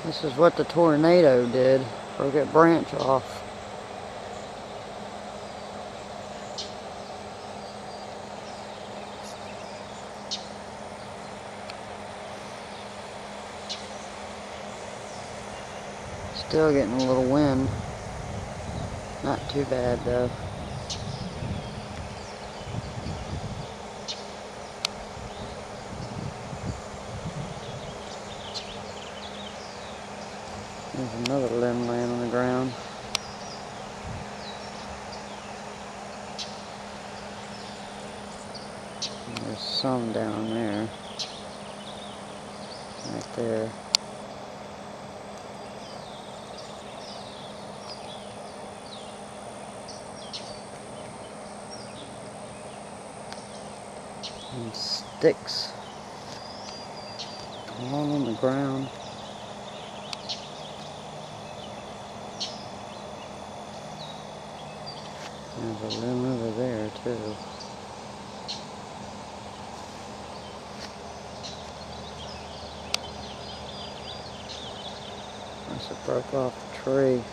This is what the tornado did. Broke that branch off. Still getting a little wind. Not too bad though. There's another limb laying on the ground. And there's some down there. Right there. And sticks all on the ground. There's a limb over there too. Must have broke off the tree.